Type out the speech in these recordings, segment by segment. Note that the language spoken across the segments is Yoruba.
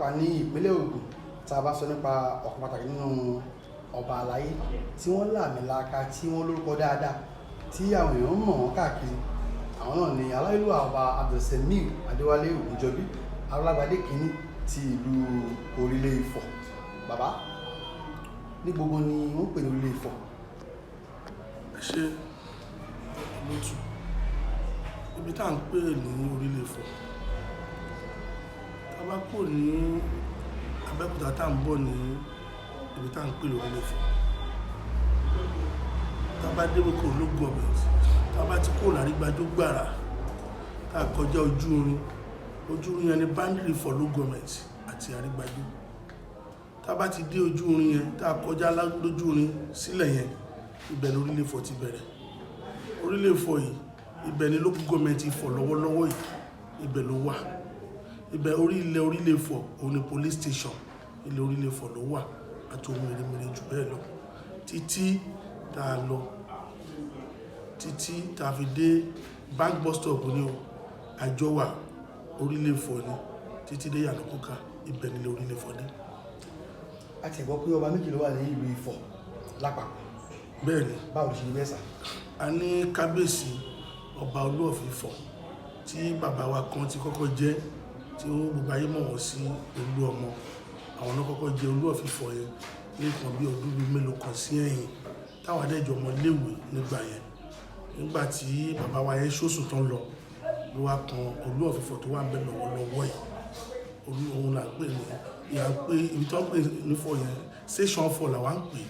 wà ní ìpínlẹ̀ Ògùn tá a bá sọ nípa ọ̀kan pàtàkì nínú ọba àlàyé tí wọ́n làmìlaka tí wọ́n lórúkọ dáadáa tí àwọn èèyàn mọ̀ wọ́n káàkiri àwọn náà ni aláìlúwà ọba Abdulsemiu Adewale Ogunjobi Arolagbade kìíní ti ìlú Orile-Ifo. Bàbá ní gbogbo ni wọ́n pè ní Orile-Ifo. Ṣé lótú ibi tá à ń pè ní Orile-Ifo tá bá kò ní Abẹ́òkúta tá à ń bọ̀ ní ibi tá à ń pè ní Orile-Ifo tá bá dé wípé ológun ọ̀bẹ̀ tá bá ti kó Arolagbade gbàrà tá kọjá ojú orin yẹn ní boundary for local government àti Arolagbade tá bá ti dé ojú orin yẹn tá kọjá lójú orin sílẹ̀ yẹn ibẹ̀ ní Orile-Ifo ti bẹ̀rẹ̀. Orile-Ifo yìí ibẹ̀ ní local government Ifọ̀ lọ́wọ́lọ́wọ́ yìí ibẹ̀ ló wà. Ibẹ̀ ilẹ̀ Orile-Ifo òun ni police station ilẹ̀ Orile-Ifo ló wà àti ohun mèremère jù bẹ́ẹ̀ lọ títí tá a lọ títí tá a fi dé bank bus stop ní o àjọwà Orile-Ifo ni títí dé Yànàkúkà ibẹ̀ nílẹ̀ Orile-Ifo dé. A ti gbọ́ pé ọba méjì ló wà ní ìlú Ifọ̀ lápapọ̀. Bẹ́ẹ̀ni. Báwo ló ṣe ní mẹ́sà? A ní kábíyèsí ọba Olú-Ifo tí bàbá wa kan ti kọ́kọ́ jẹ́ tí ó gbogbo ayé mọ̀ wọ́n sí Olú ọmọ àwọn náà kọ́kọ́ jẹ́ Olú-Ifo yẹn ní nǹkan bí ọdún bíi mélòó kan sí ẹ̀yìn táwọn adẹ́jọ́ ọmọ léèwé nígbà yẹn nígbà tí bàbá wa yẹn ṣóṣù tán lọ ló wá kan Olú-Ifo tó wà ń bẹ lọ́wọ́lọ́wọ́ yìí òun là ń pè ní ìyá ń pè ibi tó ń pè nífọ̀ yẹn station 4 làwa ń pè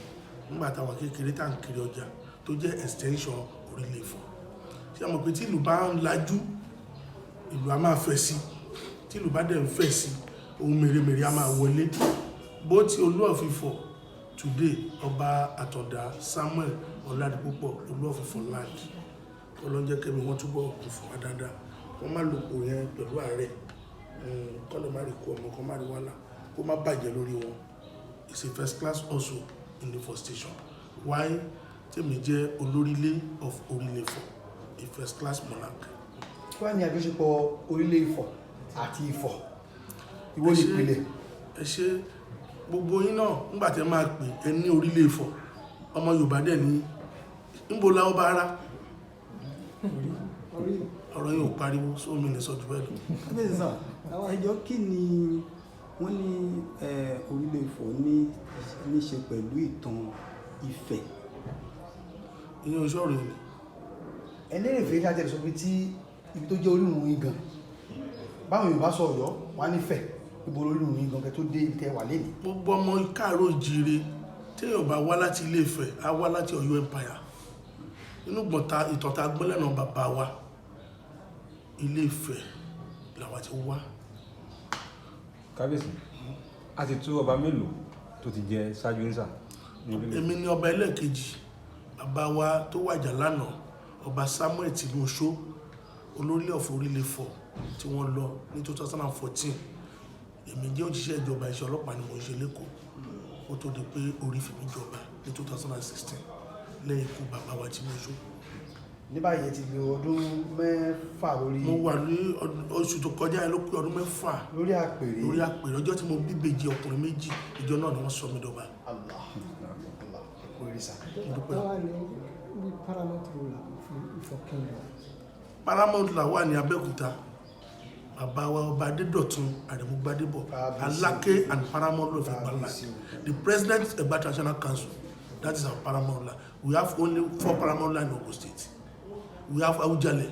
nígbà táwọn kékeré tá à ń kiri ọjà tó jẹ́ extension Orile-Ifo. Ṣé àmọ́ pé tí ìlú bá ń lajú ìlú a máa fẹ̀ sí tí ìlú bá dẹ̀ ń fẹ̀ sí ohun mèremère a máa wọlé bó ti Olú-Ifo today ọba Àtọ̀dá Samuel Ọládipúpọ̀ Olú-Ifo land ọlọ́njẹ́ kẹ́mi wọ́n túbọ̀ kù fún wa dáadáa wọ́n má lòpọ̀ yẹn pẹ̀lú ààrẹ kọ́lọ̀ má rí kú ọmọ kan má rí wàhálà kó má bàjẹ́ lórí wọn. It's a first class also in the first station. Why? Tèmi jẹ́ Olorile of Orile-Ifo, a first class monarch. Kí wá ní àjọṣepọ̀ Orile-Ifo àti Ifọ̀? Ìwọ ni ìpìlẹ̀. Ẹ ṣe gbogbo yín náà nígbà tí ẹ máa pè ẹ ní Orile-Ifo ọmọ Yorùbá dẹ̀ ní níbo la ọba ara ọ̀rọ̀ yóò pariwo sómi ní sọ́jú bẹ́ẹ̀ lọ. Kábíyèsí sà, àwọn ìjọ kí ni wọ́n ní Orile-Ifo ní ṣe pẹ̀lú ìtàn Ifẹ̀? Ìyẹn oṣù ọ̀rọ̀ ni. Ẹni rè fẹ́ ṣáàtẹ̀ sọ pé tí ibi tó jẹ́ orírun yín gan báwọn Yorùbá sọ Ọ̀yọ́ wà nífẹ̀ ibo orírun yín gan kẹ́ tó dé ibi tẹ́ wà lẹ́nìí. Gbogbo ọmọ káàárọ̀ oòjíire téèyàn bá wá láti Ilé-Ifẹ̀ á wá láti Ọ̀yọ́ empire inú gbọ̀ntà ìtọ̀ta gbọ́lẹ̀nà bàbá wa Ilé-Ifẹ̀ làwa ti wá. Kábíyèsí a ti tú ọba mélòó tó ti jẹ ṣáájú ń sà? Èmi ni ọba ẹlẹ́ẹ̀kejì bàbá wa tó wàjà lánàá ọba Samuel Tìlúṣó olórí of Orile-Ifo tí wọ́n lọ ní 2014 èmi jẹ́ òjíṣẹ́ ìjọba iṣẹ́ ọlọ́pàá ni mo ń ṣe lẹ́kọ̀ọ́ ó tó di pé orí fi mí jọba ní 2016 lẹ́yìn ikú bàbá wa Tìlúṣó. Ní báyìí ti lo ọdún 6 lórí. Mo wà ní oṣù tó kọjá ló pé ọdún 6 lórí àpèrè ọjọ́ tí mo bí ìbejì ọkùnrin méjì ìjọ náà ni wọ́n sọ mí dọba. Allah kò rí sà. Paramount la wà ní Abẹ́òkúta bàbá wa ọba Adédọ̀tun Àrẹ̀mú-Gbádébọ̀ Aláké and Paramount of Igbaland. The president of Egba Traditional Council, that is our paramount land. We have only 4 paramount land in Ogun State. We have Awujale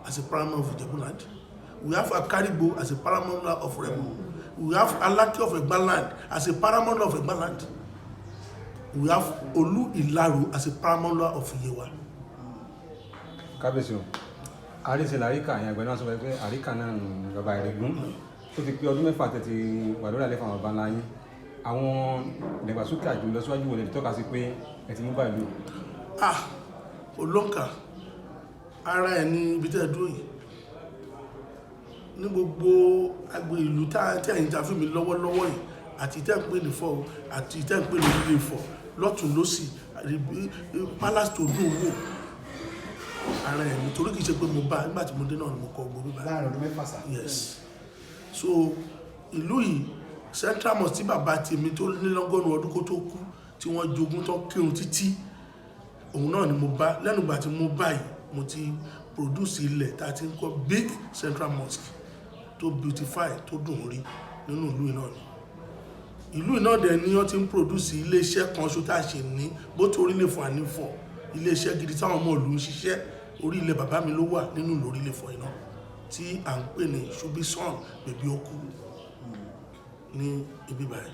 as a paramount of Ijebuland. We have Akarigbo as a paramount of Remo. We have Aláké of Igbaland as a paramount of Igbaland. We have Olu-Ilaru as a paramount of Iyewa. Kábíyèsí o, àríṣẹ́ àríkà yẹn àgbẹ̀ náà sọ pé àríkà náà ń bàbá ìrègùn tó ti pé ọdún 6 tẹ̀tì wà lórí àlẹ́fà bàbá ńlá yín. Àwọn ìdàgbàsókè àjò ìlọsíwájú wọlé tọ́ka sí pé ẹ ti mú báyìí lò. Olóǹkà ara ẹ̀ ní ibi tẹ́ dúró yìí ní gbogbo agbo ìlú tí ẹ̀yin ta fún mi lọ́wọ́lọ́wọ́ yìí àti ìtẹ́ ń pè ní Ifọ̀ àti ìtẹ́ ń pè ní Orile-Ifo lọ́tún lọ́sì palace tó dùn wò ara ẹ̀ nítorí kìí ṣe pé mo bá nígbà tí mo dé náà ni mo kọ gbogbo bíbá. Láàrin ọdún 6 sà. Yes. So ìlú yìí Central Mosque tí bàbá tèmi tó ní lọ́gọ́rùn ọdún kó tó kú tí wọ́n jogún tó kírun títí òun náà ni mo bá lẹ́nu ìgbà tí mo báyìí mo ti produce ilẹ̀ tá a ti ń kọ́ big Central Mosque tó beautify tó dùn rí nínú ìlú iná ni ìlú iná dẹ̀ ni wọ́n ti ń produce iléeṣẹ́ kan ṣo tá a ṣe ní bó tó Orile-Ifo ànífọ̀ iléeṣẹ́ gidi táwọn ọmọ ìlú ń ṣiṣẹ́ orí ilẹ̀ bàbá mi ló wà nínú ìlú Orile-Ifo iná tí à ń pè ní Ṣubísàn bèbí okú ní ibi báyìí.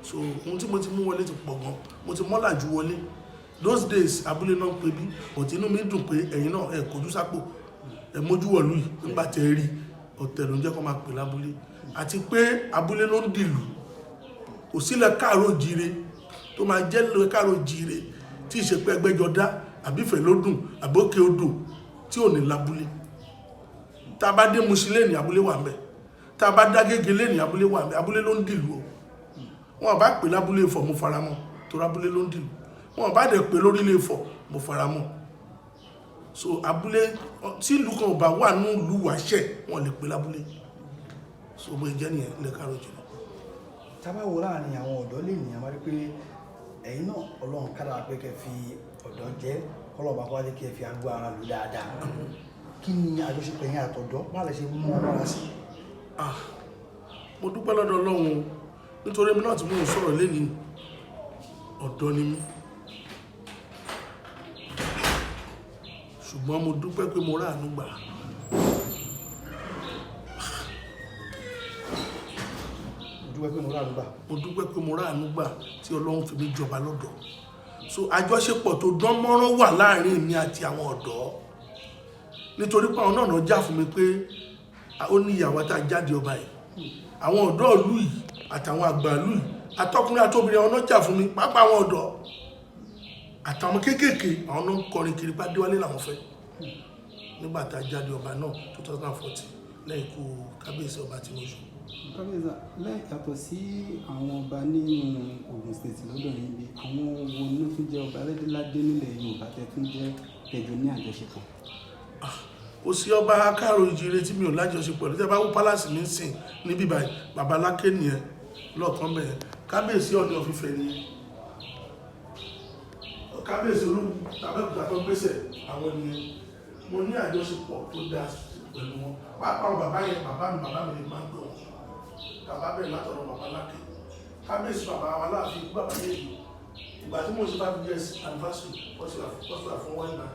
So ohun tí mo ti mú wọlé ti pọ̀ gan, mo ti mọ́là ju wọlé. Those days abúlé náà pé bí ọ̀tí inú mi dùn pé ẹ̀yin náà ẹ̀ kojú sápò ẹ̀ mójú wọ̀lú yìí nígbà tẹ́ rí ọ̀tẹ̀ ló ń jẹ́ kó máa pè lábúlé àti pé abúlé ló ń dìlù kò sílẹ̀ káàró jíire tó máa jẹ́ lọ káàró jíire tí ìṣepẹ́ ẹgbẹ́jọdá àbífẹ́ ló dùn àbókè odò tí ò ní lábúlé. Tá a bá dé Mùṣín lé ní abúlé wà ńbẹ̀, tá a bá dá Gégé lé ní abúlé wà ńbẹ̀, abúlé ló ń dìlù o. Wọn bá pè lábúlé Ifọ̀ mo faramọ́ torí abúlé ló ń dìlù, wọn bá dẹ̀ pè l'Orile-Ifo mo faramọ́. So abúlé tí ìlú kan ò bá wà ní ìlú wàṣẹ wọn lè pè lábúlé. So bó jẹ́ nìyẹn lè kárò jùlọ. Tá bá wo láàrin àwọn ọ̀dọ́ lè ní àmọ́ pé ẹ̀yin náà Ọlọ́run kára pé kẹ́ fi ọ̀dọ́ jẹ́ kọ́lọ́ba kó wá jẹ́ kẹ́ fi agbó ara lò dáadáa. Kí ni àjọṣepọ̀ yẹn àtọ̀dọ́ bá lè ṣe mú wọn wá sí? Mo dúpẹ́ lọ́dọ̀ Ọlọ́run nítorí mi náà tí mo ń sọ̀rọ̀ lẹ́ni ọ̀dọ́ ni mí. Ṣùgbọ́n mo dúpẹ́ pé mo ráàánú gbà. Mo dúpẹ́ pé mo ráàánú gbà tí Ọlọ́run fi mí jọba lọ́dọ̀. So àjọṣepọ̀ tó dán mọ́rán wà láàrin mi àti àwọn ọ̀dọ́. Nítorí pé àwọn náà náà jà fún mi pé ó ní ìyàwó tá a jáde ọba yìí. Àwọn ọ̀dọ́ ìlú yìí àtàwọn àgbà ìlú yìí àtọkùnrin àtobìnrin àwọn náà jà fún mi pàápàá àwọn ọ̀dọ́. Àtàwọn kéékèèké àwọn náà kọrin kiri pé Adewale làwọn fẹ́. Nígbà tá a jáde ọba náà 2014 lẹ́yìn ikú kábíyèsí ọba tí mo ṣù. Kábíyèsí lẹ́yìn yàtọ̀ sí àwọn ọba nínú Ògùn state lọ́dọ̀ yìí bí àwọn wo ní tún jẹ́ ọba ládéládé nílẹ̀ Yorùbá tẹ́ tún jẹ́ kẹjọ ní àjọṣepọ̀. Kò sí ọba káàró ìjire tí mi ò lájọṣepọ̀ lọ́tẹ́ bá wú pálásì mi sìn níbí báyìí bàbá Láké nìyẹn lọ́ọ̀kan bẹ̀yẹn kábíyèsí Ọ̀ọ̀ni of Ifẹ̀ nìyẹn kábíyèsí Olúbàbẹ́òkúta tó gbèsè àwọn nìyẹn. Mo ní àjọṣepọ̀ tó dáa pẹ̀lú wọn pàápàá bàbá yẹn bàbá mi lè máa ń gbọ́ wọn. Bàbá bẹ̀rẹ̀ látọ̀rọ̀ bàbá Láké kábíyèsí bàbá wa láàfin bàbá yẹn ìgbà tí mo ṣe 5 years anniversary wọ́n fún wọn ìgbà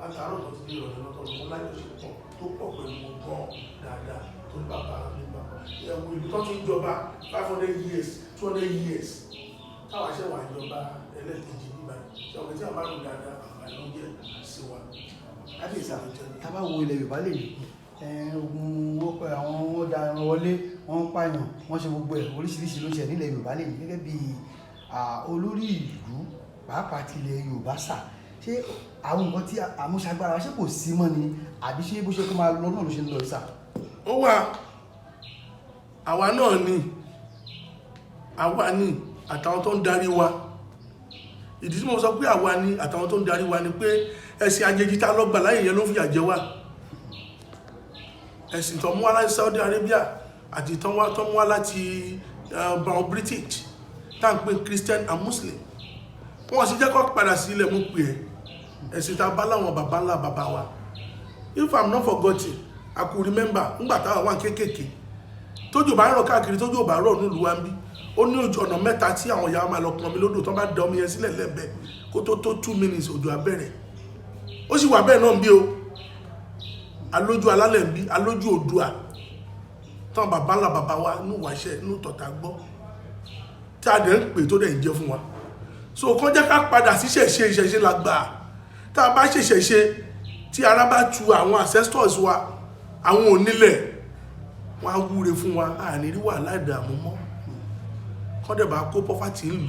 látàárọ̀ tó ti di ìrọ̀lẹ́ lọ́tọ̀ lọ́wọ́ lájọṣepọ̀ tó pọ̀ pẹ̀lú wọn gan dáadáa tó ní bàbá mi bàbá ẹ̀wọ̀n ìlú tó ti ń jọba 500 years 200 years táwa ṣe wà ìjọba ẹlẹ́ẹ̀kejì nígbà ṣọ̀gbẹ́ tí a bá rùn dáadáa àlọ́jẹ́ sí wa. Kábíyèsí tá bá wo ilẹ̀ Yorùbá lè ní ogun wọ́n pẹ̀ àwọn wọ́n da ẹran wọlé wọ́n pààyàn wọ́n ṣe gbogbo ẹ̀ oríṣiríṣi ló ṣe nílẹ̀ Yorùbá lè ní gẹ́gẹ́ bí olórí ìlú pàápàá ti ilẹ̀ Yorùbá sà ṣé àwọn nǹkan tí àmúṣagbára ṣé kò sí mọ́ ni àbí ṣé bó ṣe kó máa lọ náà ló ṣe ń lọ sà? Ó wà àwa náà ni àwa ni àtàwọn tó ń darí wa. Ìdí tí mo sọ pé àwa ni àtàwọn tó ń darí wa ni pé ẹ̀sìn àjèjì tá lọ́gbà láyé yẹn ló fìyà jẹ wá. Ẹ̀sìn tó mú wá láti Saudi Arabia àti tó mú wá láti British tá ń pè Christian and Muslim. Wọ́n sì jẹ́ kó padà sí ilẹ̀ mú pé ẹ̀sìn tá bá láwọn bàbá ńlá bàbá wa. If I'm not forgotten, I could remember nígbà táwọn wà kéékèèké tójò bá ń rọ̀ káàkiri tójò bá rọ̀ nílùú wa ń bí ó ní ojú ọ̀nà mẹ́ta tí àwọn ìyá máa lọ pọn mi lódò tó bá da omi yẹn sílẹ̀ lẹ́bẹ̀ẹ́ kó tó 2 minutes òjò abẹ́rẹ́. Ó sì wà bẹ́ẹ̀ náà ń bí o alójú alálẹ̀ ń bí alójú Oòduà tán bàbá ńlá bàbá wa ní wàṣẹ ní tọ̀tà gbọ́ tí a dẹ̀ ń pè tó dẹ̀ ń jẹ́ fún wa. So kàn jẹ́ ká padà sí ìṣẹ̀ṣe la gbà tá a bá ṣẹ̀ṣẹ̀ tí ara bá tu àwọn ancestors wa àwọn onílẹ̀ wọn á wúre fún wa àní rí wàhálà ìdààmú mọ́ kọ́ dẹ̀ bá kó pọ́fàtì ìlú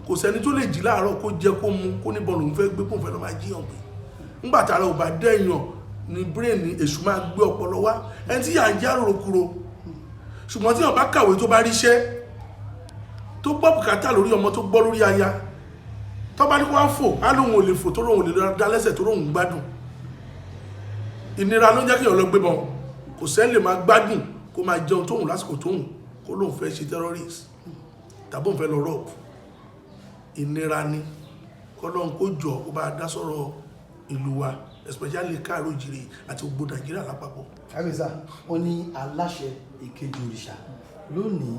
kò sẹ́ni tó lè jí láàárọ̀ kó jẹ kó mu kó ní bọ́ọ̀lù ń fẹ́ gbé kó ń fẹ́ lọ́ máa jíyàn gbé ńgbà tára ò bá dẹ̀yàn ní brain ní èṣù máa gbé ọpọlọ wá ẹni tí yà ń já rorokuro ṣùgbọ́n tí wọ́n bá kàwé tó bá ríṣẹ́ tó gbọ́ bùkátà lórí ọmọ tó gbọ́ lórí aya tó bá ní kó wá fò á lóun ò lè fò tó lóun ò lè dá lẹ́sẹ̀ tó lóun gbádùn ìnira ló ń jẹ́ kí ọ̀lọ́ gbé bọ̀ kò sẹ́ni lè máa gbádùn kó máa jẹun tóhùn lásìkò tóhùn kó lóun fẹ́ ṣe terrorist tàbí òun fẹ́ lọ rọ́ọ̀bù ìnira ni kọ́lọ́n kó jọ kó bá dá sọ̀rọ̀ ìlú wa especially káàró jìrì àti gbogbo Nàìjíríà lápapọ̀. kábíyèsí wọn ní aláṣẹ ìkejì òrìṣà lónìí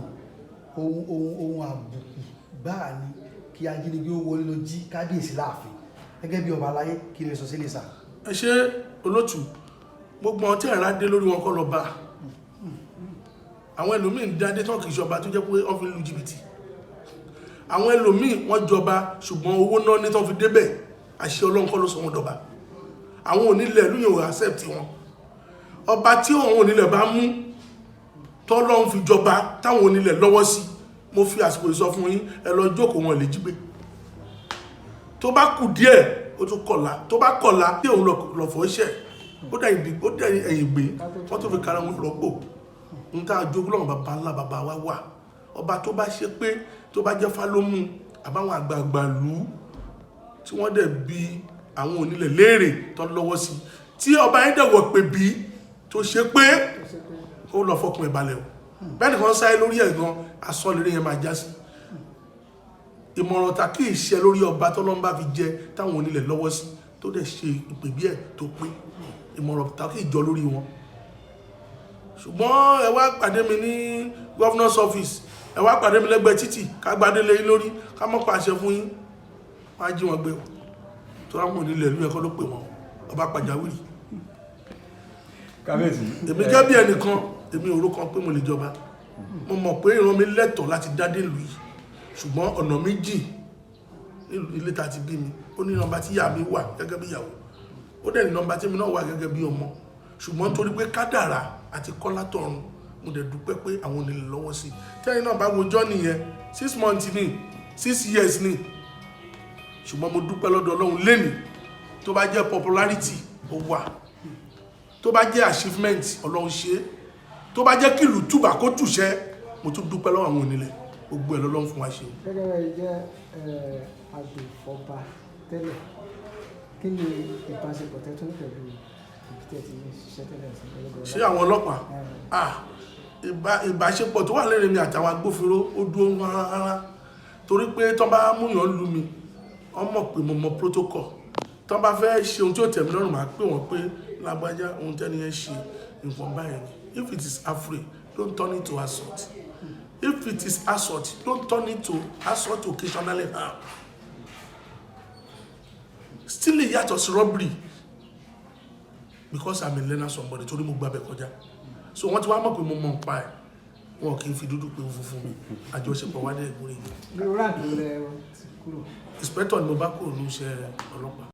ohun àbùkù gbáà ni kí ajínigbé ó wọlé lọ jí kábíyèsí láàfin gẹ́gẹ́ bí ọba aláyé kí lè sọ sílé sà. ẹ ṣe olótù gbogbo ọtí ẹ̀rá dé lórí wọn kọ́ lọ bá àwọn ẹlòmíín dádé tán kì í ṣọba tó jẹ́ pé wọ́n fi lu jìbìtì àwọn ẹlòmíín wọ́n jọba ṣùgbọ́n owó náà ní tán fi débẹ̀ àṣẹ Ọlọ́run kọ́ ló sọ wọn dọba àwọn onílẹ̀ ìlú yẹn ò accept wọn ọba tí àwọn onílẹ̀ bá mú tọ́lọ́run fi jọba táwọn onílẹ̀ lọ́wọ́ sí mo fi àsìkò ìsọ fún yín ẹ lọ jókòó wọn lè jí gbé tó bá kù díẹ̀ ó tún kọ̀lá tó bá kọ̀lá tí òun lọ fọ́ iṣẹ́ ó dẹ̀ ẹ̀yìn gbé wọ́n tó fi kára wọn rọ́pò ń tá àjogún lọ́wọ́ bàbá ńlá bàbá wa wà ọba tó bá ṣe pé tó bá jẹ́ fálómù àbáwọn àgbààgbà lù ú tí wọ́n dẹ̀ bi àwọn onílẹ̀ léèrè tó lọ́wọ́ sí tí ọba yẹn dẹ̀wọ̀ pé bí tó ṣe pé ó lọ fọkùn ìbalẹ̀ o bẹ́ẹ̀ nìkan sáyé lórí ẹ̀gan asọ́lérè yẹn máa já sí ìmọ̀ràn ta kí ìṣe lórí ọba tọ́lọ́mbà fi jẹ táwọn onílẹ̀ lọ́wọ́ sí tó dẹ̀ ṣe ìpè bí ẹ̀ tó pé ìmọ̀ràn ta kí ìjọ lórí wọn ṣùgbọ́n ẹ wá pàdé mi ní governor's office ẹ wá pàdé mi lẹ́gbẹ̀ẹ́ títì ká gbadé lé yín lórí ká mọ́ pàṣẹ fún yín wá jí wọn gbé wọn tó ráwọn onílẹ̀ ìlú ẹ̀kọ́ ló pè wọn ọba pàjáwìrì kábíyèsí èmi jẹ́ bí ẹnìkan èmi ò rò kan pé mo lè jọba mo mọ̀ pé ìran mi lẹ́tọ̀ọ́ láti dádé ìlú yìí ṣùgbọ́n ọ̀nà méjì ilé ta ti bí mi ó ní nọ́mbà tí ìyá mi wà gẹ́gẹ́ bí ìyàwó ó dẹ̀ ní nọ́mbà tí mi náà wà gẹ́gẹ́ bí ọmọ ṣùgbọ́n torí pé kádàrà àti kọ́lá tọ̀run mo dẹ̀ dúpẹ́ pé àwọn onílẹ̀ lọ́wọ́ sí tẹ́yìn náà bá wojọ́ nìyẹn 6 months ni 6 years ni ṣùgbọ́n mo dúpẹ́ lọ́dọ̀ Ọlọ́run lẹ́nìí tó bá jẹ́ popularity ó wà tó bá jẹ́ achievement Ọlọ́run ṣe tó bá jẹ́ kìlù túbà kó túṣẹ́ mo tún dúpẹ́ lọ́wọ́ àwọn onílẹ̀ gbogbo ẹ̀ lọ́lọ́run fún wa ṣe. gẹ́gẹ́ bẹ́ẹ̀ jẹ́ agbèfọ́ba tẹ́lẹ̀ kí ni ìbáṣepọ̀ tẹ́tún pẹ̀lú ìbítẹ́ ti ṣiṣẹ́ tẹ́lẹ̀ sí ọlọ́gbọ̀n. ṣé àwọn ọlọ́pàá ìbáṣepọ̀ tó wà lẹ́rìn mi àtàwọn agbófinró ó dúró rárá torí pé tó bá múyàn lù mí wọ́n mọ̀ pé mo mọ protocol tó bá fẹ́ ṣe ohun tí ó tẹ̀mí lọ́rùn máa pè wọ́n pé lágbájá ohun tẹ́ni yẹn ṣe nǹkan báyìí if it is affray don't turn it to assault. If it is assault, don't turn it to assault occasionally harm. Still yàtọ̀ sí robbery because I'm a learner somebody torí mo gbàbẹ̀ kọjá. So wọ́n ti wá mọ̀ pé mo mọ̀ ń pa ẹ̀ wọn kì í fi dúdú pé funfun mi àjọṣepọ̀ wá dé ìgbórí. Bí o ráàdì rẹ̀ ti kúrò. Inspector ni mo bá kúrò ní iṣẹ́ ọlọ́pàá.